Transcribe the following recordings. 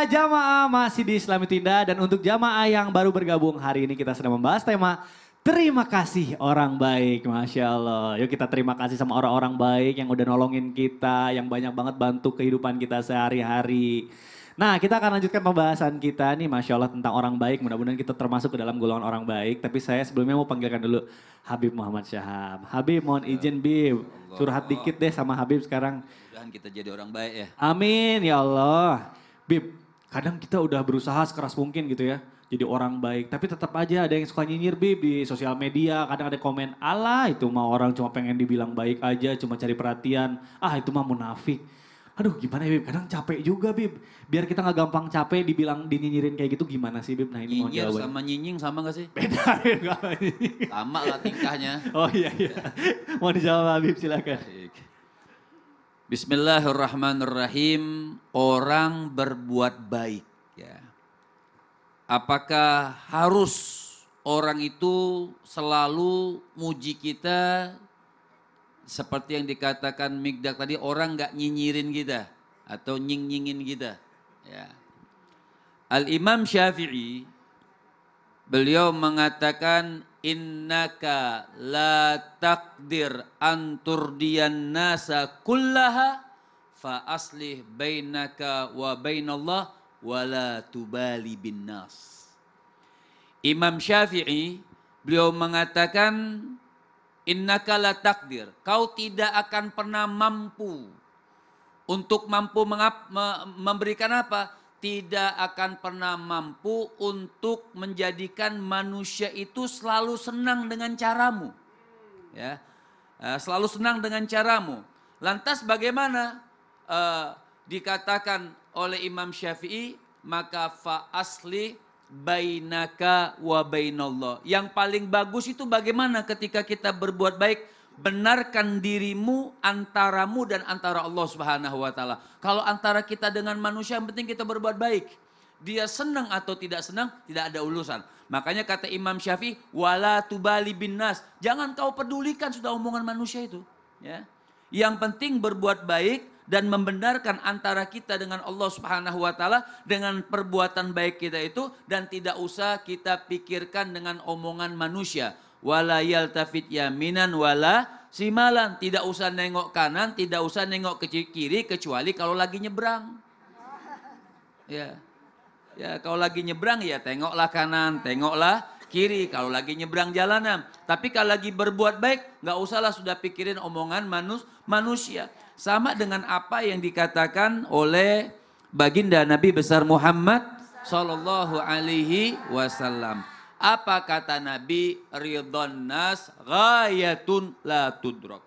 jamaah masih di Islami Tinda dan untuk jamaah yang baru bergabung hari ini kita sedang membahas tema terima kasih orang baik. Masya Allah. Yuk kita terima kasih sama orang-orang baik yang udah nolongin kita, yang banyak banget bantu kehidupan kita sehari-hari. Nah kita akan lanjutkan pembahasan kita nih Masya Allah tentang orang baik. Mudah-mudahan kita termasuk ke dalam golongan orang baik. Tapi saya sebelumnya mau panggilkan dulu Habib Muhammad Syahab. Habib mohon izin Bib. Curhat dikit deh sama Habib sekarang. Mudah-mudahan kita jadi orang baik ya. Amin ya Allah. Bib, kadang kita udah berusaha sekeras mungkin gitu ya. Jadi orang baik. Tapi tetap aja ada yang suka nyinyir Bib di sosial media. Kadang ada komen, alah itu mah orang cuma pengen dibilang baik aja. Cuma cari perhatian. Ah itu mah munafik. Aduh gimana ya Bib, kadang capek juga Bib. Biar kita gak gampang capek dibilang dinyinyirin kayak gitu gimana sih Bib? Nah ini mau Nyinyir jawaban. sama nyinying sama gak sih? Beda Bib. Sama lah tingkahnya. Oh iya iya. Mau dijawab Habib silakan. Baik. Bismillahirrahmanirrahim. Orang berbuat baik. Ya. Apakah harus orang itu selalu muji kita? Seperti yang dikatakan Migdad tadi, orang gak nyinyirin kita. Atau nying-nyingin kita. Ya. Al-Imam Syafi'i, beliau mengatakan, innaka la taqdir anturdiyan nasa kullaha fa aslih bainaka wa bainallah wa la tubali bin nas. Imam Syafi'i beliau mengatakan innaka la taqdir, kau tidak akan pernah mampu untuk memberikan apa? Tidak akan pernah mampu untuk menjadikan manusia itu selalu senang dengan caramu. Ya, selalu senang dengan caramu. Lantas bagaimana dikatakan oleh Imam Syafi'i, maka fa asli bainaka wa bainallah. Yang paling bagus itu bagaimana ketika kita berbuat baik, benarkan dirimu antaramu dan antara Allah Subhanahu wa taala. Kalau antara kita dengan manusia yang penting kita berbuat baik. Dia senang atau tidak senang tidak ada urusan. Makanya kata Imam Syafi'i, wala tubali bin nas. Jangan kau pedulikan sudah omongan manusia itu, ya. Yang penting berbuat baik dan membenarkan antara kita dengan Allah Subhanahu wa taala dengan perbuatan baik kita itu, dan tidak usah kita pikirkan dengan omongan manusia. Wala yaltafit yaminan wala simalan. Tidak usah nengok kanan, tidak usah nengok ke kiri kecuali kalau lagi nyebrang. Ya. Ya, kalau lagi nyebrang ya tengoklah kanan, tengoklah kiri kalau lagi nyebrang jalanan. Tapi kalau lagi berbuat baik, nggak usahlah sudah pikirin omongan manusia. Sama dengan apa yang dikatakan oleh baginda Nabi besar Muhammad sallallahu alaihi wasallam. Apa kata Nabi? Ridhon nas ghayatun la tudrak.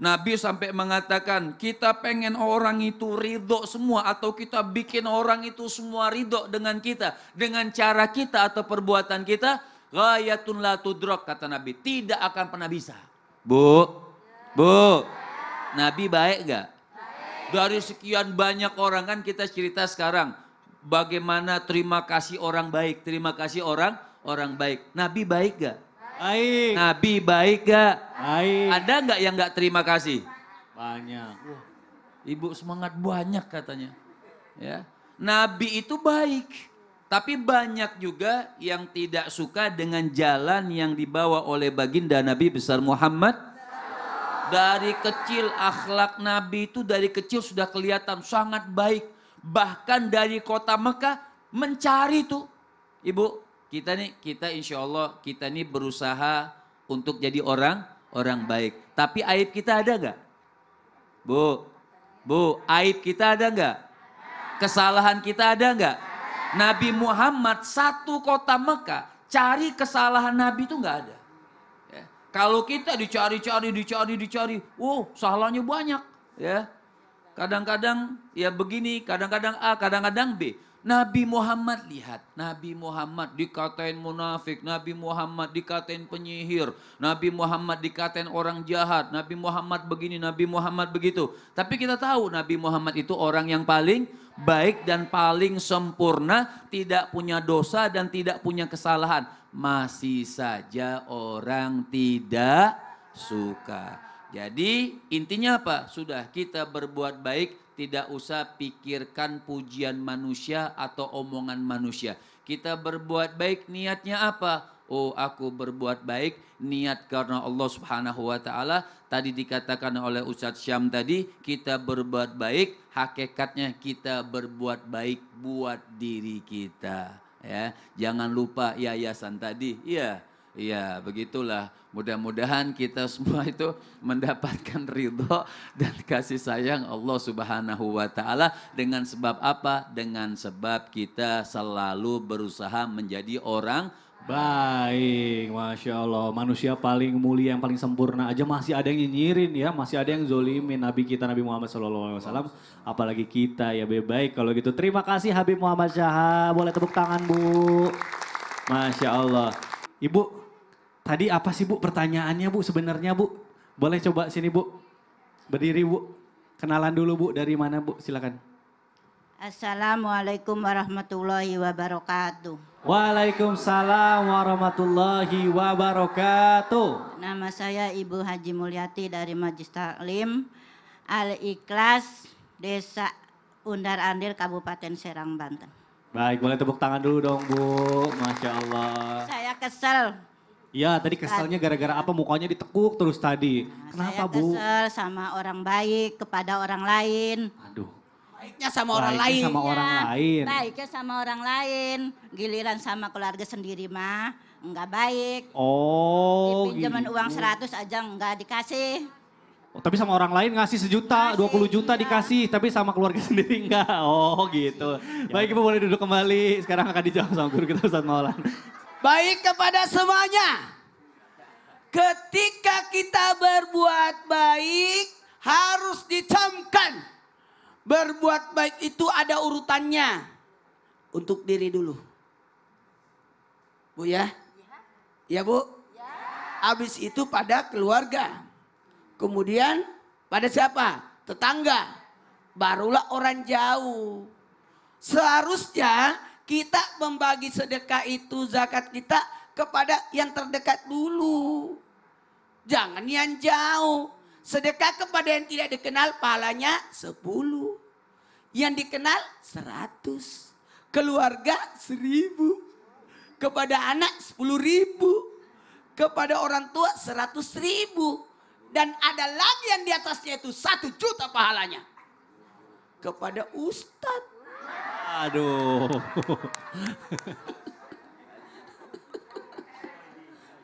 Nabi sampai mengatakan kita pengen orang itu ridho semua, atau kita bikin orang itu semua ridho dengan kita, dengan cara kita atau perbuatan kita, ghayatun la tudrak kata Nabi, tidak akan pernah bisa. Bu, Nabi baik gak? Dari sekian banyak orang kan kita cerita sekarang bagaimana terima kasih orang baik, terima kasih orang baik. Nabi baik gak? Baik. Nabi baik gak? Baik. Ada gak yang gak terima kasih? Banyak. Wah, ibu semangat banyak katanya. Ya, Nabi itu baik. Tapi banyak juga yang tidak suka dengan jalan yang dibawa oleh baginda Nabi besar Muhammad. Dari kecil akhlak Nabi itu dari kecil sudah kelihatan sangat baik. Bahkan dari kota Mekah mencari tuh. Ibu, kita insya Allah kita ini berusaha untuk jadi orang baik. Tapi aib kita ada gak? Bu, aib kita ada gak? Kesalahan kita ada gak? Nabi Muhammad satu kota Mekah cari kesalahan Nabi itu gak ada. Ya. Kalau kita dicari, salahnya banyak. Ya. Kadang-kadang ya begini, kadang-kadang A, kadang-kadang B. Nabi Muhammad lihat, Nabi Muhammad dikatain munafik, Nabi Muhammad dikatain penyihir, Nabi Muhammad dikatain orang jahat, Nabi Muhammad begini, Nabi Muhammad begitu. Tapi kita tahu Nabi Muhammad itu orang yang paling baik dan paling sempurna, tidak punya dosa dan tidak punya kesalahan. Masih saja orang tidak suka. Jadi intinya apa? Sudah kita berbuat baik, tidak usah pikirkan pujian manusia atau omongan manusia. Kita berbuat baik niatnya apa? Oh, aku berbuat baik niat karena Allah Subhanahu wa taala. Tadi dikatakan oleh Ustadz Syam tadi, kita berbuat baik, hakikatnya kita berbuat baik buat diri kita, ya. Jangan lupa yayasan tadi. Iya. Iya, begitulah. Mudah-mudahan kita semua itu mendapatkan ridho dan kasih sayang Allah Subhanahu wa taala dengan sebab apa? Dengan sebab kita selalu berusaha menjadi orang Baik, Masya Allah. Manusia paling mulia, yang paling sempurna aja masih ada yang nyinyirin ya. Masih ada yang zolimin Nabi kita, Nabi Muhammad SAW. Apalagi kita ya, baik kalau gitu. Terima kasih Habib Muhammad Syahab. Boleh tepuk tangan Bu. Masya Allah. Ibu, tadi apa sih Bu pertanyaannya Bu sebenarnya Bu? Boleh coba sini Bu. Berdiri Bu. Kenalan dulu Bu, dari mana Bu? Silakan. Assalamualaikum warahmatullahi wabarakatuh. Waalaikumsalam warahmatullahi wabarakatuh. Nama saya Ibu Haji Mulyati dari Majelis Taklim Al-Ikhlas, Desa Undar Andil, Kabupaten Serang, Banten. Baik, boleh tepuk tangan dulu dong Bu. Masya Allah. Saya kesel. Ya, tadi keselnya gara-gara apa? Mukanya ditekuk terus tadi. Kenapa Saya Bu? kesel sama orang baik kepada orang lain. Aduh. Baiknya sama orang Baiknya lain. sama orang lain. Baiknya sama orang lain. Giliran sama keluarga sendiri mah enggak baik. Oh Dipinjemin gitu. uang 100 aja enggak dikasih. Oh, tapi sama orang lain ngasih 1 juta, 20 juta dikasih. Tapi sama keluarga sendiri enggak. Oh gitu. Baik Ibu boleh duduk kembali. Sekarang akan dijawab sama guru kita Ustadz Maulana. Baik kepada semuanya. Ketika kita berbuat baik harus dicamkan. Berbuat baik itu ada urutannya. Untuk diri dulu. Bu ya? Ya Bu? Habis itu pada keluarga. Kemudian pada siapa? Tetangga. Barulah orang jauh. Seharusnya kita membagi sedekah itu, zakat kita kepada yang terdekat dulu. Jangan yang jauh. Sedekah kepada yang tidak dikenal pahalanya 10. Yang dikenal 100. Keluarga 1000. Kepada anak 10.000. Kepada orang tua 100.000. Dan ada lagi yang di atasnya itu 1 juta pahalanya. Kepada ustadz. Aduh.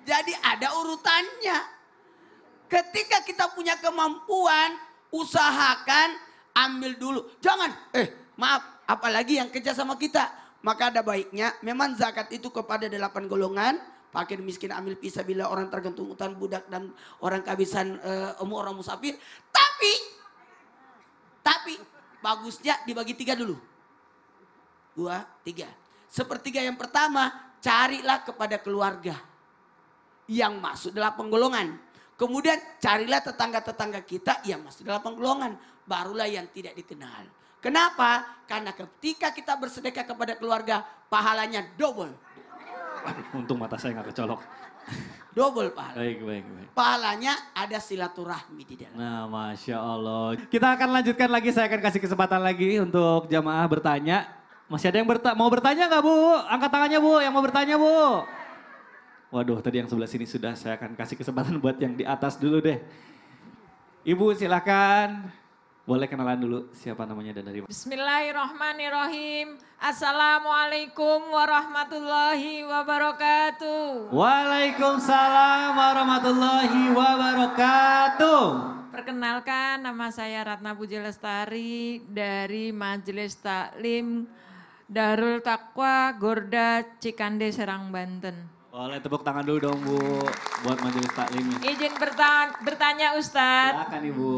Jadi ada urutannya. Ketika kita punya kemampuan, usahakan ambil dulu. Jangan, maaf, apalagi yang kerja sama kita. Maka ada baiknya, memang zakat itu kepada 8 golongan. Fakir, miskin, amil fisabilillah, orang tergantung hutan, budak, dan orang kehabisan orang musafir. Tapi, bagusnya dibagi 3 dulu. 2, 3. Sepertiga yang pertama, carilah kepada keluarga. Yang masuk 8 golongan. Kemudian carilah tetangga-tetangga kita yang masuk 8 golongan. Barulah yang tidak dikenal. Kenapa? Karena ketika kita bersedekah kepada keluarga, pahalanya double. Untung mata saya nggak kecolok. Double pahala. Baik. Pahalanya ada silaturahmi di dalam. Nah, Masya Allah. Kita akan lanjutkan lagi, saya akan kasih kesempatan lagi untuk jamaah bertanya. Masih ada yang mau bertanya nggak Bu? Angkat tangannya Bu, yang mau bertanya Bu. Waduh, tadi yang sebelah sini sudah, saya akan kasih kesempatan buat yang di atas dulu deh. Ibu silakan. Boleh kenalan dulu siapa namanya dan dari mana. Bismillahirrahmanirrahim. Assalamualaikum warahmatullahi wabarakatuh. Waalaikumsalam warahmatullahi wabarakatuh. Perkenalkan, nama saya Ratna Puji Lestari dari Majelis Taklim Darul Taqwa Gorda Cikande Serang, Banten. Boleh tepuk tangan dulu dong Bu, buat majelis taklim. Izin bertanya Ustadz. Silakan Ibu.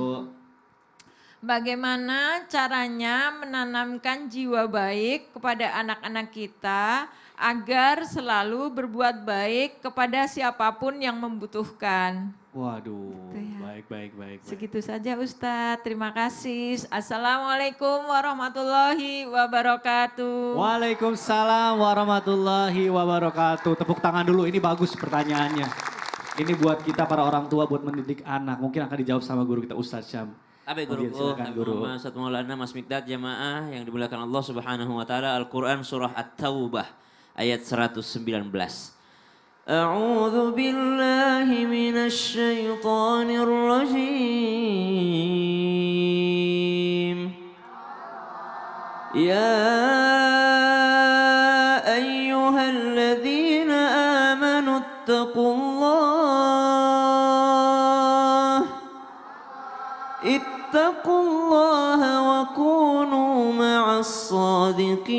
Bagaimana caranya menanamkan jiwa baik kepada anak-anak kita agar selalu berbuat baik kepada siapapun yang membutuhkan? Waduh, Gitu ya. baik. Segitu saja Ustadz, terima kasih. Assalamualaikum warahmatullahi wabarakatuh. Waalaikumsalam warahmatullahi wabarakatuh. Tepuk tangan dulu, ini bagus pertanyaannya. Ini buat kita para orang tua buat mendidik anak. Mungkin akan dijawab sama guru kita Ustadz Syam. Apa Oke, guruku? silakan, Habib guru. Muhammad Ustadz Maulana Mas Mikdad jamaah yang dimuliakan Allah Subhanahu wa taala. Al-Qur'an surah At-Taubah ayat 119. A'udzu billahi minasy syaithanir rajim. Ya ayyuhalladzina amanu ittaqullaha wa kunu ma'as sadiqin.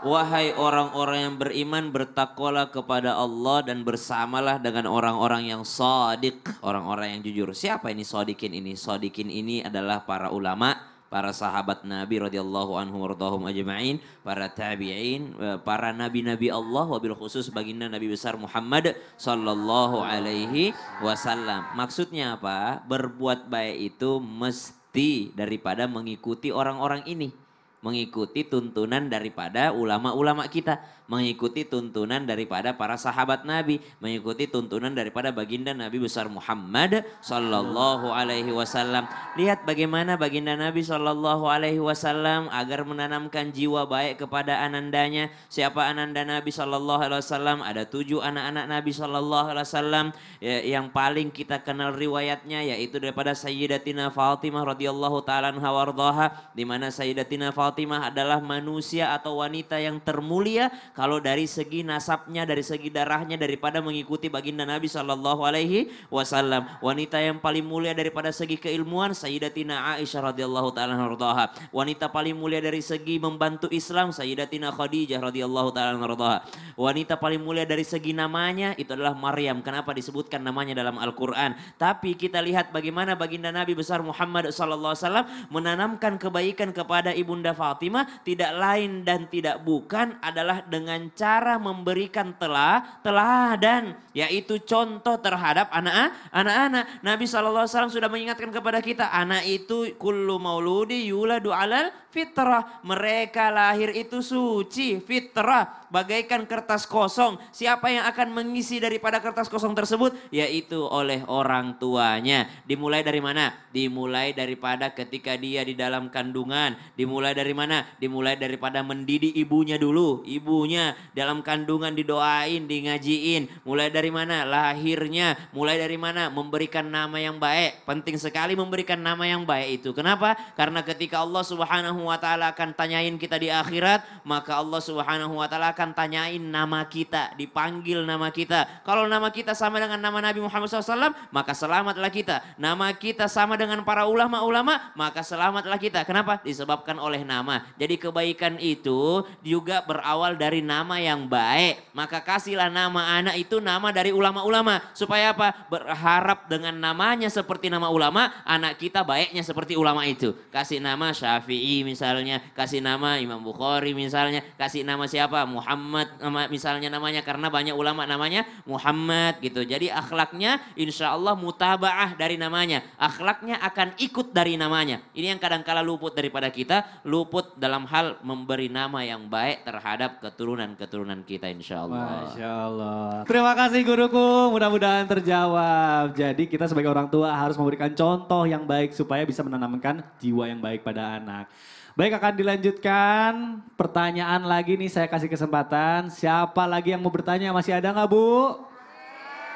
Wahai orang-orang yang beriman, bertakwalah kepada Allah dan bersamalah dengan orang-orang yang shadiq, orang-orang yang jujur. Siapa ini shadiqin ini? Shadiqin ini adalah para ulama, para sahabat Nabi radhiyallahu anhum wardahum ajma'in, para tabi'in, para nabi-nabi Allah, wabil khusus baginda Nabi besar Muhammad sallallahu alaihi wasallam. Maksudnya apa? Berbuat baik itu mesti daripada mengikuti orang-orang ini. Mengikuti tuntunan daripada ulama-ulama kita, mengikuti tuntunan daripada para sahabat Nabi, mengikuti tuntunan daripada baginda Nabi besar Muhammad sallallahu alaihi wasallam. Lihat bagaimana baginda Nabi sallallahu alaihi wasallam agar menanamkan jiwa baik kepada anandanya. Siapa ananda Nabi sallallahu alaihi wasallam? Ada 7 anak-anak Nabi sallallahu alaihi wasallam yang paling kita kenal riwayatnya, yaitu daripada Sayyidatina Fatimah radhiyallahu taala anha wardaha, di mana Sayyidatina Fatimah adalah manusia atau wanita yang termulia kalau dari segi nasabnya, dari segi darahnya, daripada mengikuti baginda Nabi sallallahu alaihi wasallam. Wanita yang paling mulia daripada segi keilmuan Sayyidatina Aisyah radhiyallahu taala anha. Wanita paling mulia dari segi membantu Islam Sayyidatina Khadijah radhiyallahu taala anha. Wanita paling mulia dari segi namanya itu adalah Maryam. Kenapa disebutkan namanya dalam Al-Qur'an? Tapi kita lihat bagaimana baginda Nabi besar Muhammad sallallahu alaihi wasallam menanamkan kebaikan kepada ibunda Fatimah, tidak lain dan tidak bukan adalah dengan cara memberikan teladan, yaitu contoh terhadap anak-anak. Nabi SAW sudah mengingatkan kepada kita, anak itu kullu mauludi yuladu alal fitrah. Mereka lahir itu suci, fitrah, bagaikan kertas kosong. Siapa yang akan mengisi daripada kertas kosong tersebut? Yaitu oleh orang tuanya. Dimulai dari mana? Dimulai daripada ketika dia di dalam kandungan. Dimulai dari mana? Dimulai daripada mendidik ibunya dulu. Ibunya dalam kandungan didoain, di ngajiin. Mulai dari mana? Lahirnya. Mulai dari mana? Memberikan nama yang baik. Penting sekali memberikan nama yang baik itu. Kenapa? Karena ketika Allah Subhanahu wa taala akan tanyain kita di akhirat, maka Allah Subhanahu wa taala akan tanyain nama kita, dipanggil nama kita. Kalau nama kita sama dengan nama Nabi Muhammad SAW, maka selamatlah kita. Nama kita sama dengan para ulama-ulama, maka selamatlah kita. Kenapa? Disebabkan oleh nama. Jadi kebaikan itu juga berawal dari nama yang baik. Maka kasihlah nama anak itu nama dari ulama-ulama. Supaya apa? Berharap dengan namanya seperti nama ulama, anak kita baiknya seperti ulama itu. Kasih nama Syafi'i misalnya, kasih nama Imam Bukhari misalnya, kasih nama siapa? Muhammad misalnya namanya, karena banyak ulama namanya Muhammad gitu. Jadi akhlaknya insya Allah mutabaah dari namanya. Akhlaknya akan ikut dari namanya. Ini yang kadang-kala luput daripada kita, luput dalam hal memberi nama yang baik terhadap keturunan-keturunan kita insya Allah. Masya Allah. Terima kasih guruku, mudah-mudahan terjawab. Jadi kita sebagai orang tua harus memberikan contoh yang baik supaya bisa menanamkan jiwa yang baik pada anak. Baik, akan dilanjutkan pertanyaan lagi nih, saya kasih kesempatan. Siapa lagi yang mau bertanya? Masih ada nggak Bu?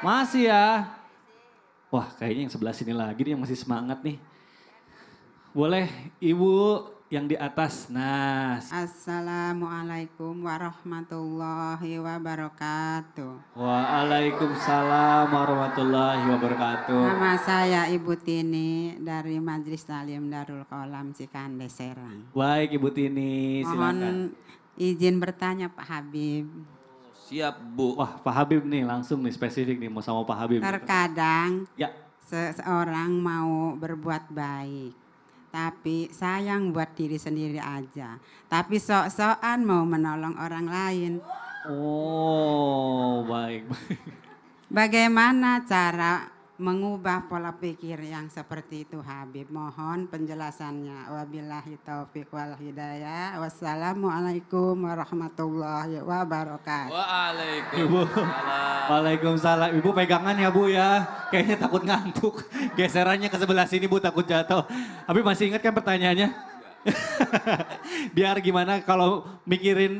Masih ya? Wah, kayaknya yang sebelah sini lagi nih yang masih semangat nih. Boleh Ibu yang di atas. Nah. Assalamualaikum warahmatullahi wabarakatuh. Waalaikumsalam warahmatullahi wabarakatuh. Nama saya Ibu Tini dari Majelis Talim Darul Qolam Cikandes Serang. Baik Ibu Tini, silakan. Mohon izin bertanya Pak Habib. Siap Bu. Wah, Pak Habib nih langsung nih spesifik nih mau sama Pak Habib. Terkadang Ya. seseorang mau berbuat baik, tapi sayang buat diri sendiri aja. Tapi sok-sokan mau menolong orang lain. Oh, baik. Bagaimana cara mengubah pola pikir yang seperti itu Habib. Mohon penjelasannya. Wabillahi taufiq wal hidayah. Wassalamualaikum warahmatullahi wabarakatuh. Ibu. Waalaikumsalam. Waalaikumsalam. Ibu pegangan ya Bu ya. Kayaknya takut ngantuk. Geserannya ke sebelah sini Bu, takut jatuh. Habib masih ingat kan pertanyaannya? Biar gimana kalau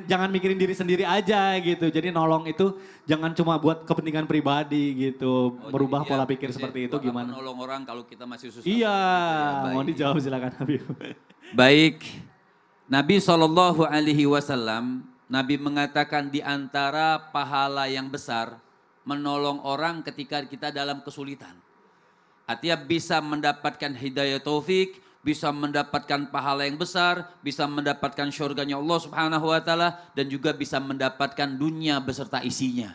jangan mikirin diri sendiri aja gitu. Jadi nolong itu jangan cuma buat kepentingan pribadi gitu. Merubah pola pikir seperti itu gimana? Menolong orang kalau kita masih susah. Iya, baik. mau dijawab silakan Habib. Baik, Nabi SAW, Nabi mengatakan di antara pahala yang besar, menolong orang ketika kita dalam kesulitan. Artinya bisa mendapatkan hidayah taufik, bisa mendapatkan pahala yang besar, bisa mendapatkan syurganya Allah Subhanahu wa taala, dan juga bisa mendapatkan dunia beserta isinya.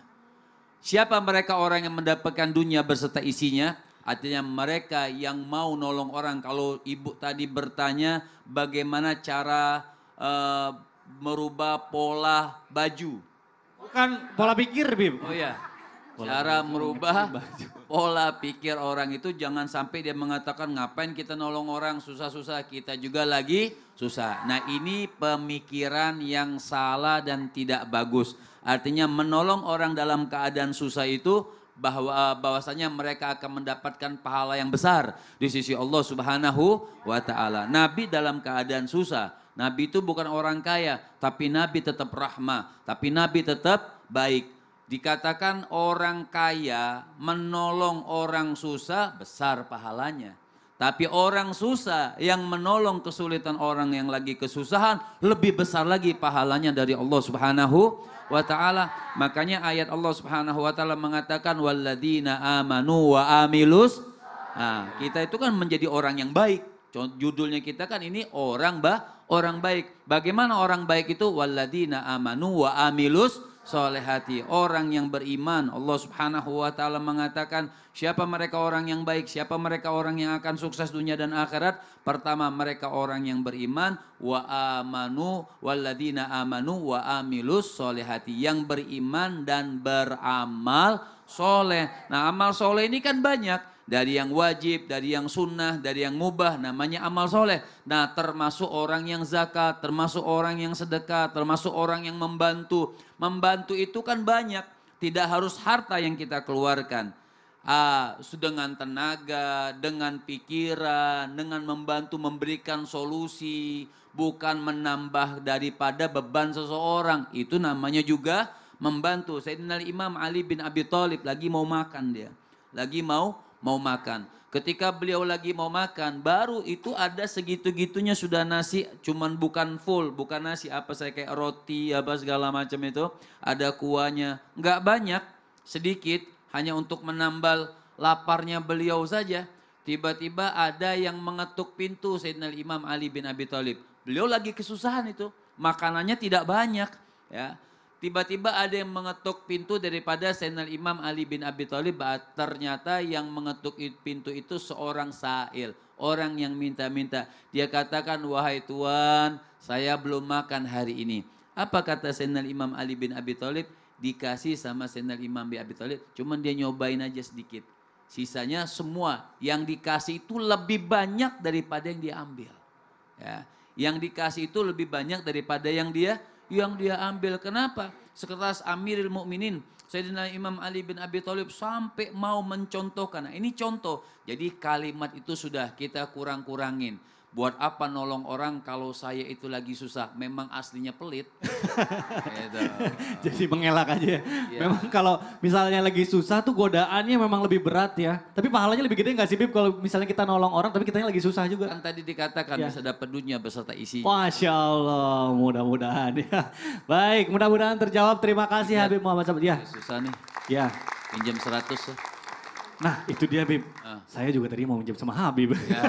Siapa mereka orang yang mendapatkan dunia beserta isinya? Artinya mereka yang mau nolong orang. Kalau ibu tadi bertanya bagaimana cara merubah pola baju. Bukan pola pikir Bib. Oh ya, cara merubah pola pikir orang itu jangan sampai dia mengatakan ngapain kita nolong orang susah-susah, kita juga lagi susah. Nah ini pemikiran yang salah dan tidak bagus. Artinya menolong orang dalam keadaan susah itu bahwasanya mereka akan mendapatkan pahala yang besar di sisi Allah Subhanahu wa taala. Nabi dalam keadaan susah, Nabi itu bukan orang kaya, tapi Nabi tetap rahmah, tapi Nabi tetap baik. Dikatakan orang kaya menolong orang susah besar pahalanya. Tapi orang susah yang menolong kesulitan orang yang lagi kesusahan lebih besar lagi pahalanya dari Allah Subhanahu wa taala. Makanya ayat Allah Subhanahu wa taala mengatakan walladzina amanu wa amilus. Nah, kita itu kan menjadi orang yang baik. Judulnya kita kan ini orang baik. Bagaimana orang baik itu? Walladzina amanu wa amilus solehati, orang yang beriman. Allah Subhanahu wa taala mengatakan siapa mereka orang yang baik, siapa mereka orang yang akan sukses dunia dan akhirat. Pertama mereka orang yang beriman, wa amanu walladzina amanu wa amilus solehati, yang beriman dan beramal soleh. Nah amal soleh ini kan banyak. Dari yang wajib, dari yang sunnah, dari yang mubah, namanya amal soleh. Nah termasuk orang yang zakat, termasuk orang yang sedekah, termasuk orang yang membantu. Membantu itu kan banyak, tidak harus harta yang kita keluarkan. Dengan tenaga, dengan pikiran, dengan membantu memberikan solusi, bukan menambah daripada beban seseorang. Itu namanya juga membantu. Sayyidina Imam Ali bin Abi Thalib lagi mau makan dia. Lagi mau makan. Ketika beliau lagi mau makan, baru itu ada segitu-gitunya sudah nasi, cuman bukan full, bukan nasi, apa saya kayak roti, apa segala macam itu, ada kuahnya, nggak banyak, sedikit, hanya untuk menambal laparnya beliau saja. Tiba-tiba ada yang mengetuk pintu Sayyidina Imam Ali bin Abi Thalib. Beliau lagi kesusahan itu, makanannya tidak banyak, ya. Tiba-tiba ada yang mengetuk pintu daripada Sayyidina Imam Ali bin Abi Thalib. Ternyata yang mengetuk pintu itu seorang sa'il. Orang yang minta-minta. Dia katakan, wahai Tuan, saya belum makan hari ini. Apa kata Sayyidina Imam Ali bin Abi Thalib? Dikasih sama Sayyidina Imam bin Abi Thalib. Cuman dia nyobain aja sedikit. Sisanya semua yang dikasih itu lebih banyak daripada yang dia ambil. Ya. Yang dikasih itu lebih banyak daripada yang dia ambil. Kenapa? Sekretaris Amirul Mukminin Sayyidina Imam Ali bin Abi Thalib sampai mau mencontohkan. Nah, ini contoh. Jadi kalimat itu sudah kita kurang-kurangin. Buat apa nolong orang kalau saya itu lagi susah? Memang aslinya pelit. Gitu. Jadi mengelak aja. Ya. Memang kalau misalnya lagi susah tuh godaannya memang lebih berat ya. Tapi pahalanya lebih gede gak sih Bib kalau misalnya kita nolong orang tapi kitanya lagi susah juga? Kan tadi dikatakan Ya. bisa dapat dunia beserta isi. Masya Allah, mudah-mudahan ya. Baik, mudah-mudahan terjawab. Terima kasih Ya. Habib Muhammad Sabit. Ya, Susah nih, ya. pinjam 100. Nah itu dia Bib. Saya juga tadi mau minjem sama Habib. Ya.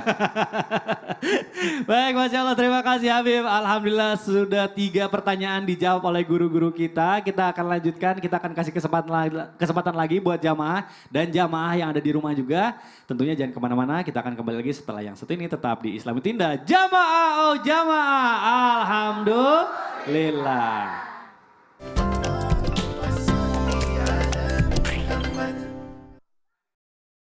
Baik, Masya Allah, terima kasih Habib. Alhamdulillah sudah 3 pertanyaan dijawab oleh guru-guru kita. Kita akan lanjutkan, kita akan kasih kesempatan lagi buat jamaah dan jamaah yang ada di rumah juga. Tentunya jangan kemana-mana, kita akan kembali lagi setelah yang satu ini tetap di Islami Tinda. Jamaah, oh jamaah, alhamdulillah.